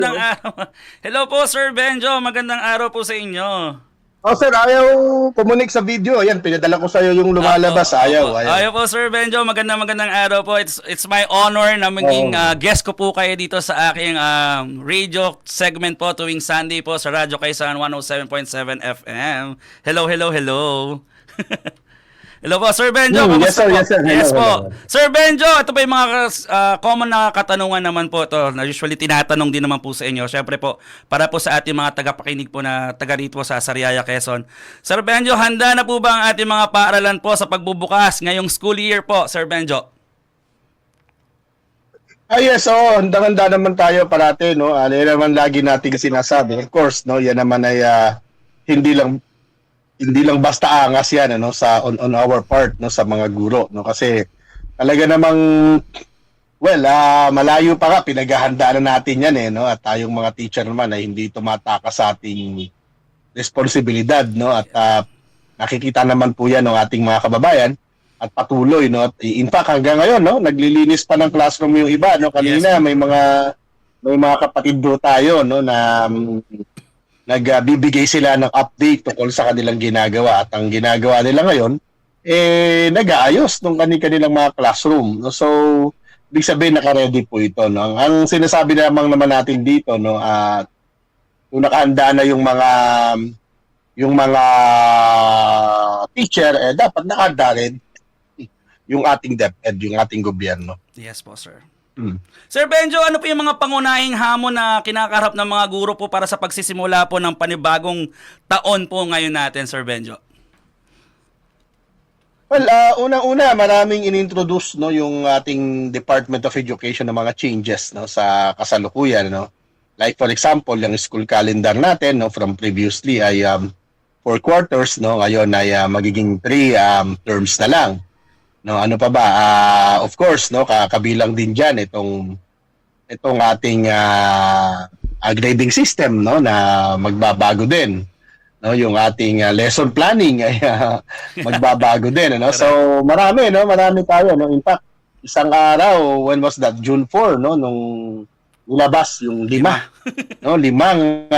Magandang araw. Hello po, Sir Benjo. Magandang araw po sa inyo. Oh, sir, ayaw kumunik sa video. Ayan, pinadala ko sa'yo yung lumalabas. Opo. Ayaw. Ayaw po, Sir Benjo. Magandang araw po. It's my honor na maging Oh. guest ko po kayo dito sa aking radio segment po tuwing Sunday po sa Radyo Kaisan 107.7 FM. Hello. Hello po, Sir Benjo. Yes, Kamusta sir. po? Yes, sir. Yes Hello, po. hello. Sir Benjo, ito pa yung mga common na katanungan naman po ito na usually tinatanong din naman po sa inyo. Siyempre po, para po sa ating mga tagapakinig po na taga rito sa Sariaya, Quezon. Sir Benjo, handa na po ba ang ating mga paaralan po sa pagbubukas ngayong school year po, Sir Benjo? Yes, handang-handa naman tayo parati, no? Yan naman lagi nating sinasabi. Of course, no, yan naman ay hindi lang basta angas yan, ano, sa on our part, no, sa mga guro, no? Kasi talaga namang malayo pa nga pinaghahandaan na natin yan, no? At tayong mga teacher naman ay hindi tumatakas sa ating responsibilidad, no? At nakikita naman po yan ng ating mga kababayan at patuloy, no? At in fact, hanggang ngayon, no, naglilinis pa ng classroom yung iba, no? Kanina may mga kapatid do tayo, no, na nagbibigay sila ng update tungkol sa kanilang ginagawa, at ang ginagawa nila ngayon nag-aayos ng kanilang mga classroom, no? So ibig sabihin naka-ready po ito, no? Ang sinasabi naman natin dito, no, kung nakahanda na yung mga teacher, dapat nakahanda rin yung ating DepEd, yung ating gobyerno. Yes po, sir. Sir Benjo, ano po yung mga pangunahing hamon na kinakaharap ng mga guro po para sa pagsisimula po ng panibagong taon po ngayon natin, Sir Benjo? Well, unang-una, maraming inintroduce, no, yung ating Department of Education ng mga changes, no, sa kasalukuyan, no. Like for example, yung school calendar natin, no, from previously ay 4 quarters, no, ngayon ay magiging 3 terms na lang. No, ano pa ba? Of course, no, kabilang din diyan itong ating grading system, no, na magbabago din. No, yung ating lesson planning ay magbabago din, ano. So marami tayo, no. In fact, isang araw, when was that? June 4, no, nung nilabas yung 5 no, 5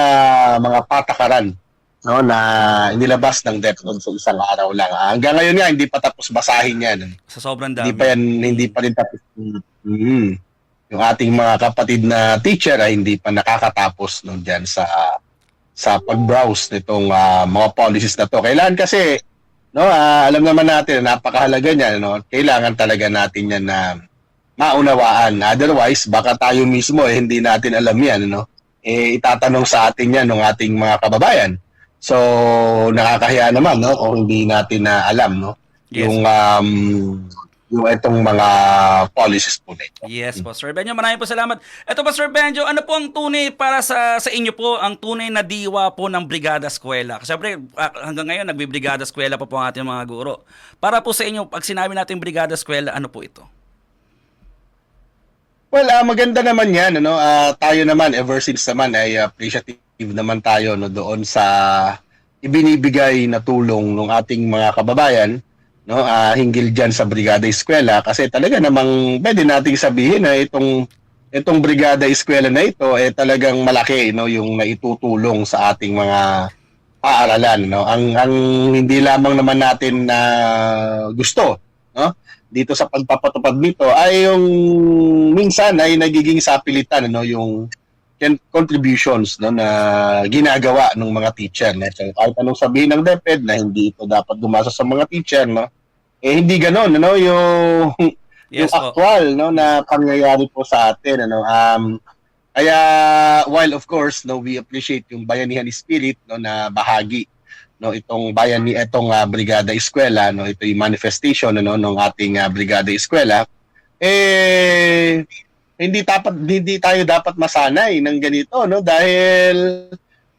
mga patakaran, no, na inilabas ng DepEd sa isang araw lang. Hanggang ngayon nga hindi pa tapos basahin yan. Sa sobrang dami. Hindi pa rin tapos. Yung ating mga kapatid na teacher ay hindi pa nakakatapos, no, diyan sa pag-browse nitong mga policies na to. Kailangan kasi, no, alam naman natin napakahalaga niyan, no. Kailangan talaga natin yan na maunawaan. Otherwise, baka tayo mismo hindi natin alam yan, no. Itatanong sa atin yan ng ating mga kababayan. So, nakakahiya naman, no, kung hindi natin na alam, no, Yes. yung itong mga policies po nito. Yes po, Sir Benjo. Maraming po salamat. Ito po, Sir Benjo, ano po ang tunay para sa inyo po, ang tunay na diwa po ng Brigada Eskwela? Kasi syempre, hanggang ngayon, nagbibrigada eskwela pa po ang ating mga guro. Para po sa inyo, pag sinabi natin Brigada Eskwela, ano po ito? Well, maganda naman yan, ano. Tayo naman, ever since naman, ay appreciative naman tayo, no, doon sa ibinibigay na tulong ng ating mga kababayan, no, hinggil dyan sa Brigada Eskwela, kasi talaga namang pwede nating sabihin na itong Brigada Eskwela na ito talagang malaki, no, yung naitutulong sa ating mga paaralan, no. Ang hindi lamang naman natin na gusto, no, dito sa pagpapatupad nito ay yung minsan ay nagiging sapilitan, no, yung contributions, no, na ginagawa ng mga teacher, no? So, kahit anong sabihin ng DepEd na hindi ito dapat dumasa sa mga teacher, no, hindi ganoon, no, yung Yes yung po. actual, no, na pangyayari po sa atin, ano. Kaya while of course, no, we appreciate yung bayanihan spirit, no, na bahagi, no, itong Brigada Eskwela, no, ito yung manifestation, no, ng ating Brigada Eskwela, hindi tayo dapat masanay ng ganito, no, dahil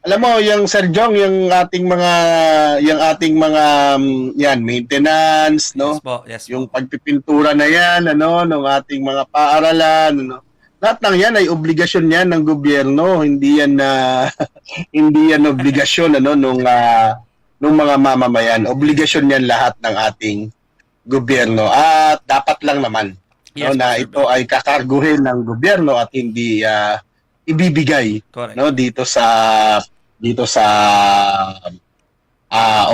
alam mo yung Sir Jong, yung ating mga yan maintenance, no, Yes po. yung pagpipintura na yan, ano, ng ating mga paaralan, ano, lahat ng yan ay obligasyon yan ng gobyerno, hindi yan hindi yan obligasyon, ano, nung mga mamamayan. Obligasyon yan lahat ng ating gobyerno, at dapat lang naman, Yes, no, na Sir ito ay kakarguhin ng gobyerno at hindi ibibigay, Correct. no, dito sa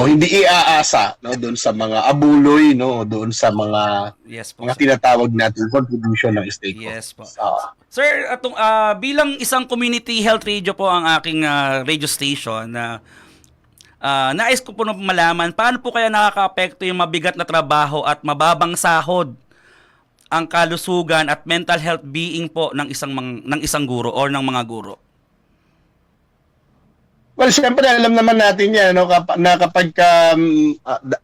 o hindi iaasa, no, doon sa mga abuloy, no, o doon sa mga Yes po, mga sir. tinatawag natin contribution ng Yes po. stakeholders. Ah, Sir, bilang isang community health radio po ang aking radio station na nais ko po na malaman, paano po kaya nakakaapekto yung mabigat na trabaho at mababang sahod ang kalusugan at mental health being po ng isang guro or ng mga guro? well, siyempre alam naman natin 'yan, no, na kapag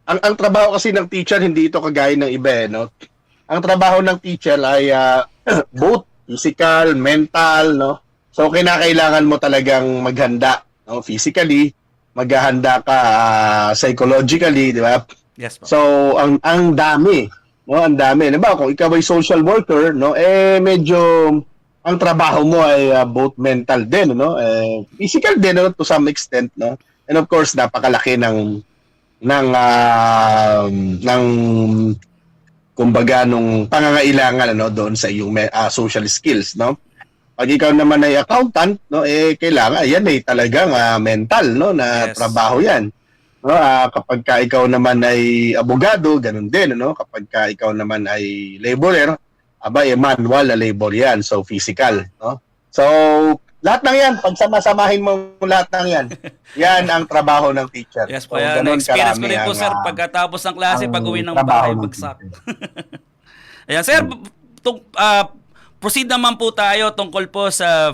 ang trabaho kasi ng teacher hindi ito kagaya ng iba, no. Ang trabaho ng teacher ay both physical, mental, no. So kinakailangan mo talagang maghanda, no, physically, maghahanda ka psychologically, di ba? Yes po. So ang dami, no, ang dami. Diba, kung ikaw ay social worker, no, medyo ang trabaho mo ay both mental din, no, physical din, no, to some extent, no. And of course, napakalaki ng kumbaga nung pangangailangan, ano, doon sa iyong social skills, no. Pag ikaw naman ay accountant, no, kailangan yan ay talagang mental, no, na Yes. trabaho yan. No, kapag ka ikaw naman ay abogado, ganun din, no. Kapag ka ikaw naman ay laborer, manual na labor yan, so physical, no. So lahat ng yan, pag sama-samahin mo lahat ng yan, yan ang trabaho ng teacher. Yes po. So, Kaya ganun na-experience ko karami rin po, ang, sir, pagkatapos ng klase, ang pag-uwi ng trabaho bahay, ng bagsak. teacher. Ayan, sir, proceed naman po tayo tungkol po sa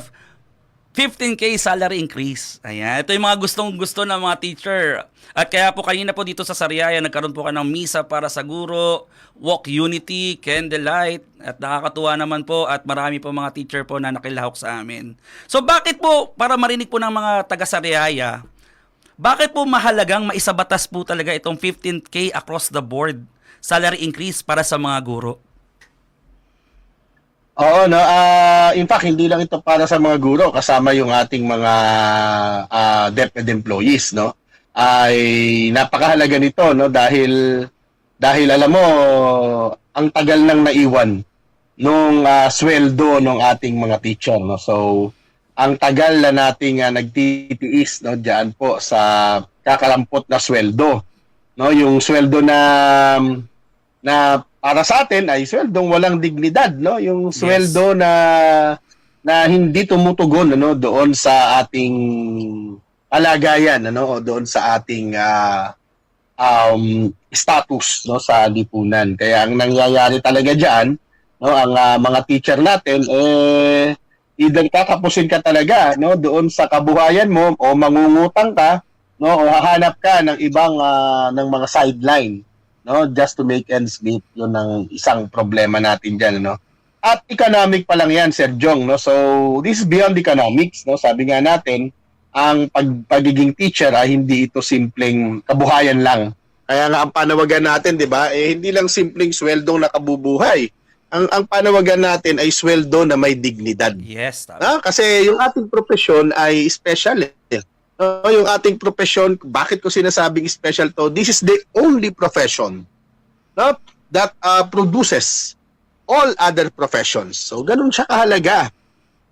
15K salary increase. Ayan, ito yung mga gustong-gusto ng mga teacher. At kaya po kanina po dito sa Sariaya, nagkaroon po ka ng misa para sa guro, walk unity, candlelight, at nakakatuwa naman po at marami po mga teacher po na nakilahok sa amin. So bakit po, para marinig po ng mga taga-Sariaya, bakit po mahalagang maisabatas po talaga itong 15K across the board salary increase para sa mga guro? Oo, no. In fact, hindi lang ito para sa mga guro, kasama yung ating mga DepEd employees, no. Ay napakahalaga nito, no, dahil alam mo, ang tagal nang naiwan nung sweldo ng ating mga teacher, no. So, ang tagal na nating nagtitiis, no, diyan po sa kakalampot na sweldo, no, yung sweldo na para sa atin ay sweldong walang dignidad, no, yung sweldo na hindi tumutugon, ano, doon sa ating kalagayan, ano, o doon sa ating status, no, sa lipunan. Kaya ang nangyayari talaga diyan, no, ang mga teacher natin either tatapusin ka talaga, no, doon sa kabuhayan mo, o mangungutang ka, no, o hahanap ka ng ibang ng mga sideline, no, just to make ends meet. Yun ang isang problema natin diyan, no. At economic pa lang yan, Sir Jong, no. So this is beyond economics, no. Sabi nga natin, ang pagiging teacher ay hindi ito simpleng kabuhayan lang. Kaya nga ang panawagan natin, 'di ba? Hindi lang simpleng sweldong nakabubuhay. Ang panawagan natin ay sweldo na may dignidad. Yes, tama. Kasi yung ating profesyon ay special, eh. Yung ating profesyon, bakit ko sinasabing special to? This is the only profession, no, that produces all other professions. So ganun siya kahalaga.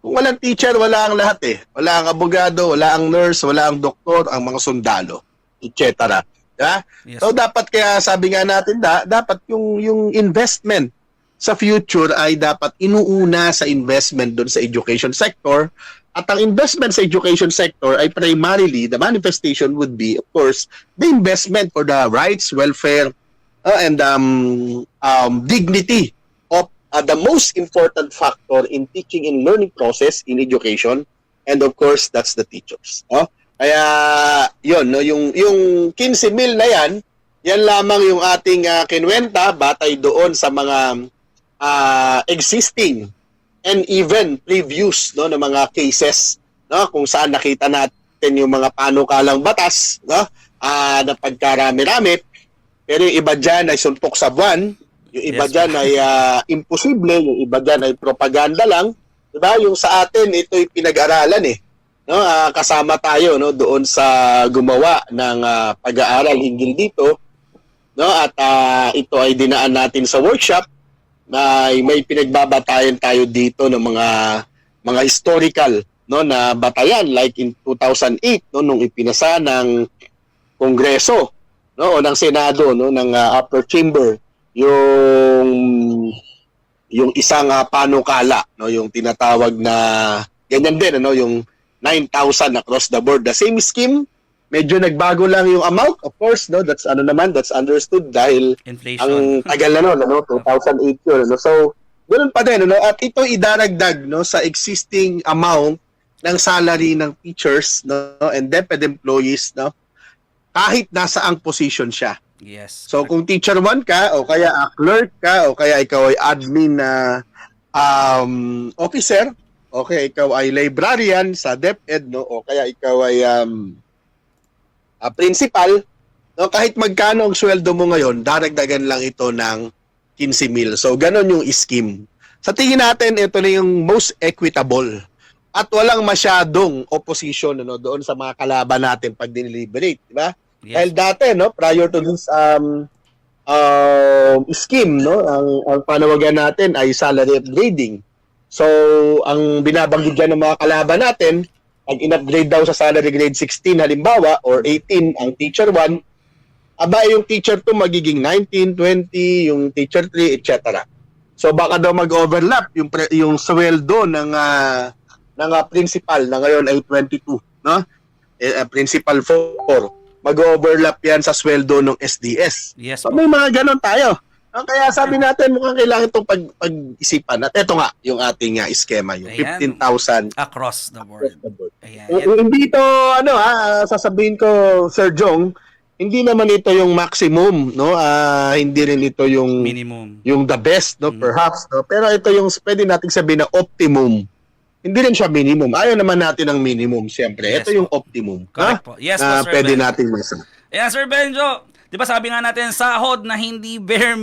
Kung walang teacher, wala ang lahat, eh. Wala ang abogado, wala ang nurse, wala ang doktor, ang mga sundalo, etc. Diba? Yes. So dapat, kaya sabi nga natin, dapat yung investment sa future ay dapat inuuna sa investment doon sa education sector. At ang investment sa education sector ay primarily, the manifestation would be, of course, the investment for the rights, welfare, and dignity of the most important factor in teaching and learning process in education, and of course that's the teachers, no. Kaya yun, no, yung 15 mil na yan lamang yung ating kinwenta batay doon sa mga existing and even previous, no, na mga cases, no, kung saan nakita natin yung mga panukalang batas, no, na pagkarami-rami, pero yung iba dyan ay suntok sa buwan. Yung iba Yes, dyan ay imposible, yung iba dyan ay propaganda lang. Diba? Yung sa atin, ito'y pinag-aralan, eh. No? Kasama tayo, no, doon sa gumawa ng pag-aaral hinggil dito. No? At ito ay dinaan natin sa workshop na may pinagbabatayan tayo dito ng mga historical no na batayan like in 2008 no nung ipinasa ng Kongreso no o ng Senado no ng upper chamber yung isang panukala no yung tinatawag na ganyan din ano yung 9,000 across the board, the same scheme. Medyo nagbago lang yung amount, of course, no? That's that's understood dahil Inflation. ang tagal na no, 2008 yun, no? So, ganoon pa din, no? At ito idaragdag no sa existing amount ng salary ng teachers, no, and DepEd employees, no, kahit nasa ang position siya. Yes. So, kung teacher 1 ka, o kaya clerk ka, o kaya ikaw ay admin na officer, o kaya ikaw ay librarian sa DepEd, no, o kaya ikaw ay principal, no, kahit magkano ang sweldo mo ngayon, daragdagan lang ito ng 15,000. So, ganon yung scheme. Sa tingin natin, ito na yung most equitable. At walang masyadong opposition no, doon sa mga kalaban natin pag diniliberate. Di ba? Yes. Dahil dati, no, prior to this scheme, no, ang panawagan natin ay salary upgrading. So, ang binabanggit dyan ng mga kalaban natin, pag in-upgrade daw sa salary grade 16 halimbawa or 18 ang teacher 1, aba yung teacher 2 magiging 19, 20, yung teacher 3, etc. So baka daw mag-overlap yung sweldo ng principal na ngayon ay 22, no? Principal 4. Mag-overlap yan sa sweldo ng SDS. Yes So po. may mga ganon tayo. Kaya sabi natin mukhang kailangan itong pag-isipan. At ito nga, yung ating eskema, yung Ayan. 15,000 Across the board. Ayan. hindi ito sasabihin ko Sir Jong, hindi naman ito yung maximum, no? Hindi rin ito yung Minimum. the best, no, perhaps, no? Pero ito yung pwede nating sabihin na optimum. Hindi rin siya minimum. Ayaw naman natin ng minimum, siyempre. Yes ito yung optimum. Correct po. Yes po, na Sir pwede Ben. nating masabi. Ayan, Sir Benjo. Di ba sabi nga natin, sahod na hindi bare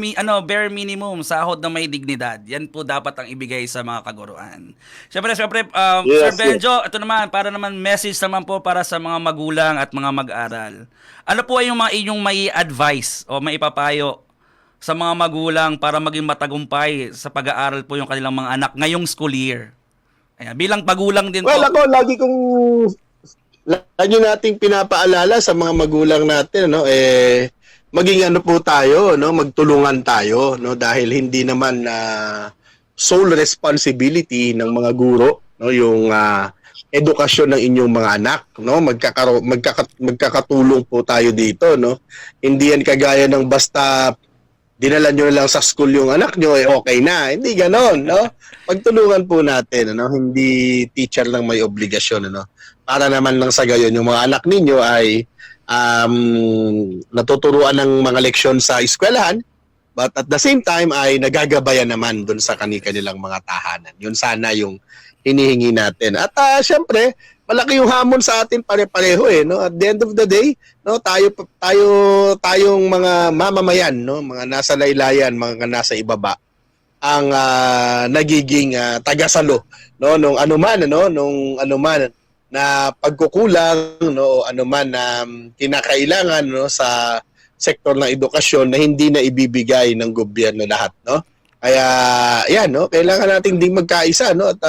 minimum, sahod na may dignidad. Yan po dapat ang ibigay sa mga kaguruan. Siyempre, Sir Yes, Benjo, ito naman, para naman message naman po para sa mga magulang at mga mag-aral. Ano po ay yung mga inyong may advice o may ipapayo sa mga magulang para maging matagumpay sa pag-aaral po yung kanilang mga anak ngayong school year? Ayan, bilang pagulang din Well, po. ako, lagi nating pinapaalala sa mga magulang natin, no, maging ano po tayo, no, magtulungan tayo, no, dahil hindi naman sole responsibility ng mga guro, no, yung edukasyon ng inyong mga anak, no, magkakatulong po tayo dito, no. Hindi yan kagaya ng basta dinala nyo na lang sa school yung anak nyo, okay na. Hindi ganon, no? Pagtulungan po natin, ano? Hindi teacher lang may obligasyon, ano? Para naman lang sa gayon, yung mga anak ninyo ay natuturuan ng mga leksyon sa eskwelahan, but at the same time ay nagagabayan naman dun sa kanilang mga tahanan. Yun sana yung hinihingi natin. At syempre, malaki yung hamon sa atin pare-pareho no. At the end of the day, no, tayong mga mamamayan, no, mga nasa laylayan, mga nasa ibaba ang nagiging tagasalo, no, nung anuman na pagkukulang, no, o anuman na kinakailangan, no, sa sektor ng edukasyon na hindi na ibibigay ng gobyerno lahat, no. Kaya yan, no, kailangan nating ding magkaisa, no, at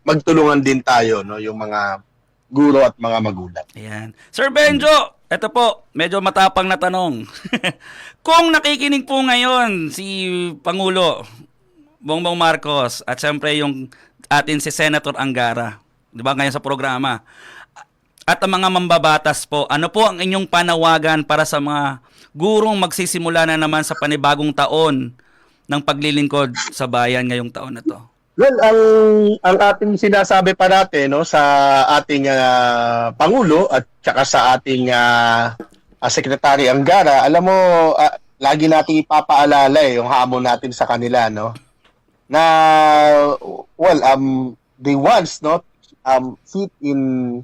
magtulungan din tayo, no, yung mga guro at mga magulang. Ayan. Sir Benjo, ito po, medyo matapang na tanong. Kung nakikinig po ngayon si Pangulo Bongbong Marcos at siyempre yung atin si Senator Angara, di ba ngayon sa programa, at ang mga mambabatas po, ano po ang inyong panawagan para sa mga gurong magsisimula na naman sa panibagong taon ng paglilingkod sa bayan ngayong taon na to? Well, ang ating sinasabi parate, no, sa ating Pangulo at saka sa ating Secretary Angara, alam mo, lagi nating ipapaalala yung hamon natin sa kanila, no, na well, they once, no, sit in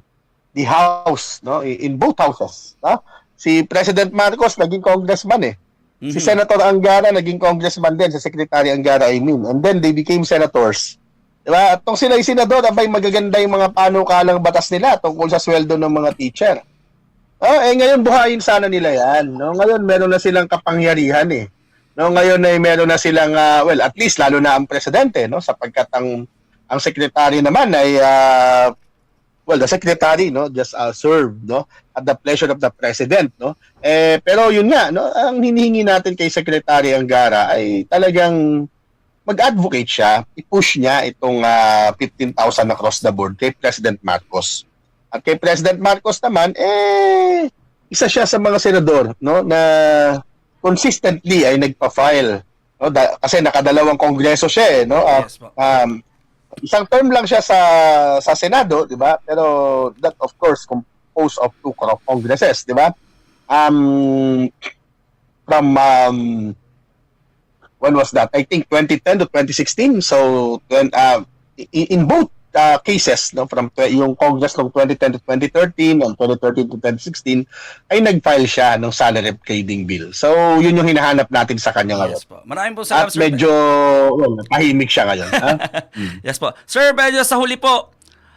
the house, no, in both houses, no? Si President Marcos naging congressman Si Senator Angara naging congressman din, si Secretary Angara, I mean. And then they became senators. Diba? At tong sila yung senador, abay magaganda yung mga panukalang batas nila tungkol sa sweldo ng mga teacher. Ngayon buhayin sana nila yan. No? Ngayon meron na silang kapangyarihan No? Ngayon ay meron na silang, well, at least lalo na ang presidente, no? Sapagkat ang secretary naman ay well, the secretary, no, just serve, no, at the pleasure of the president, no. Pero yun nga, no, ang hinihingi natin kay Secretary Angara ay talagang mag-advocate siya, i-push niya itong 15,000 across the board kay President Marcos. At kay President Marcos naman, isa siya sa mga senador, no, na consistently ay nagpa-file, no, kasi nakadalawang kongreso siya, no. Yes po. Isang term lang siya sa Senado, 'di ba? Pero that of course composed of two congresses, 'di ba? From when was that? I think 2010 to 2016. So in both cases, no, from yung Congress ng 2010 to 2013 and 2013 to 2016 ay nag-file siya ng salary upgrading bill. So yun yung hinahanap natin sa kanya ngayon. Yes po. Maraming po At salamat, Sir. medyo tahimik siya ngayon. Ha? Yes po. Sir Benjo, sa huli po.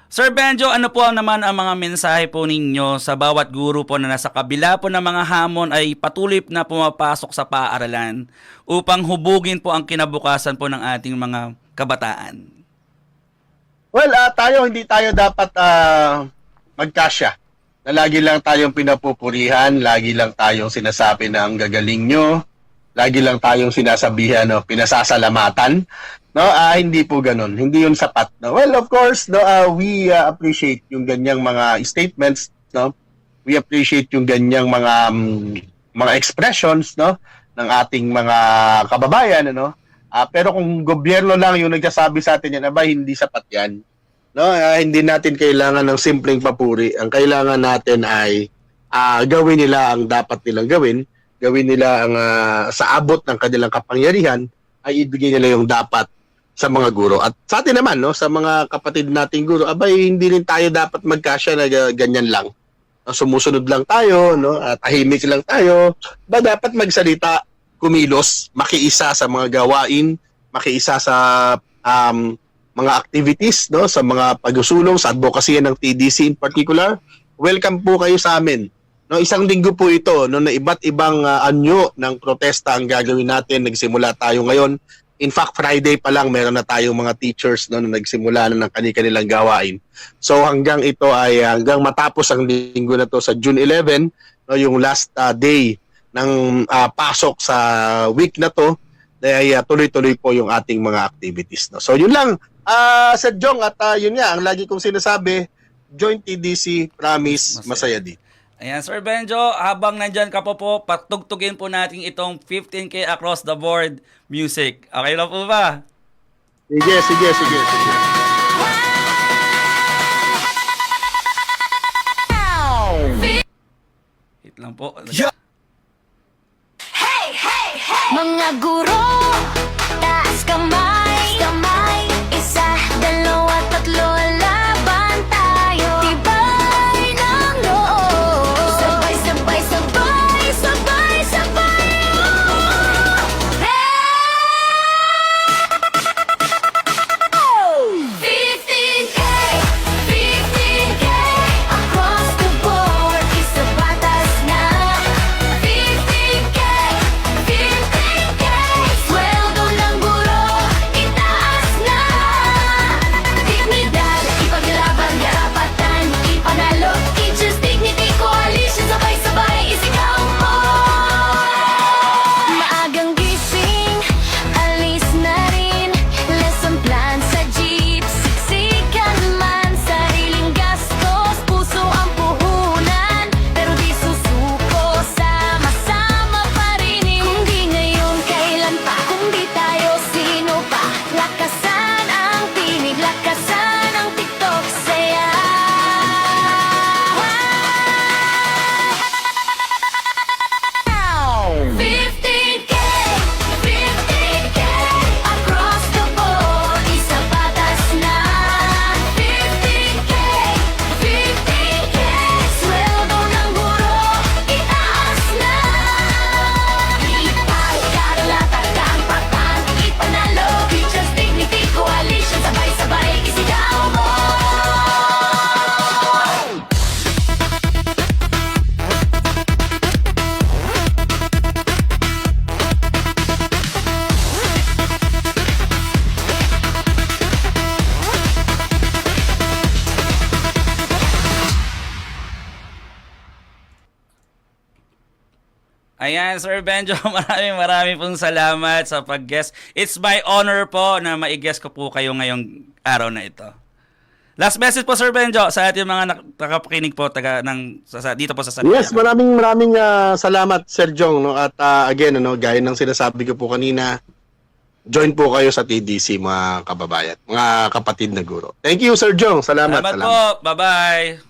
Sir Benjo, ano po naman ang mga mensahe po ninyo sa bawat guro po na nasa kabila po ng mga hamon ay patuloy na pumapasok sa paaralan upang hubugin po ang kinabukasan po ng ating mga kabataan? Well, hindi tayo dapat magkasya. Na lagi lang tayong pinapupurihan, lagi lang tayong sinasabi na ang gagaling nyo, lagi lang tayong sinasabihan, no, pinasasalamatan. No, hindi po ganoon. Hindi 'yun sapat. No? Well, of course, no, we appreciate yung ganyang mga statements, no. We appreciate yung ganyang mga expressions, no, ng ating mga kababayan, ano. Pero kung gobyerno lang yung nagsasabi sa atin yan, hindi sapat yan. No, hindi natin kailangan ng simpleng papuri. Ang kailangan natin ay gawin nila ang dapat nilang gawin. Gawin nila ang sa abot ng kanilang kapangyarihan ay ibigay nila yung dapat sa mga guro. At sa atin naman, no, sa mga kapatid nating guro, hindi rin tayo dapat magkasya na ganyan lang. Sumusunod lang tayo, no, at tahimik lang tayo. Dapat magsalita, kumilos, makiisa sa mga gawain, makiisa sa mga activities, no, sa mga pagsusulong sa advocacy ng TDC in particular. Welcome po kayo sa amin. No, isang linggo po ito, no, na iba't ibang anyo ng protesta ang gagawin natin. Nagsimula tayo ngayon. In fact, Friday pa lang meron na tayong mga teachers, no, na nagsimula na ng kanilang gawain. So hanggang matapos ang linggo na to sa June 11, no, yung last day ng pasok sa week na to, ay tuloy-tuloy po yung ating mga activities. No? So yun lang, Sir Jong, at yun nga, ang lagi kong sinasabi, Joint TDC, promise, masaya din. Ayan, Sir Benjo, habang nandyan ka po, patugtugin po natin itong 15K across the board music. Okay lang po ba? Sige. Hit lang po. Mga guro, taas kamay, isa, dalawa, tatlo, laban tayo. Tibay ng loob, sabay, sabay, sabay, sabay, sabay. Hey! 15K, 15K, across the board, isa batas na. Ayan, Sir Benjo, maraming pong salamat sa pag-guest. It's my honor po na ma-guest ko po kayo ngayong araw na ito. Last message po, Sir Benjo, sa ating mga nakapakinig po dito po sa Saraya. Yes, maraming salamat, Sir Jong, no? At again, gaya ng sinasabi ko po kanina, join po kayo sa TDC, mga kababayan, mga kapatid na guro. Thank you, Sir Jong. Salamat. Salamat po. Bye-bye.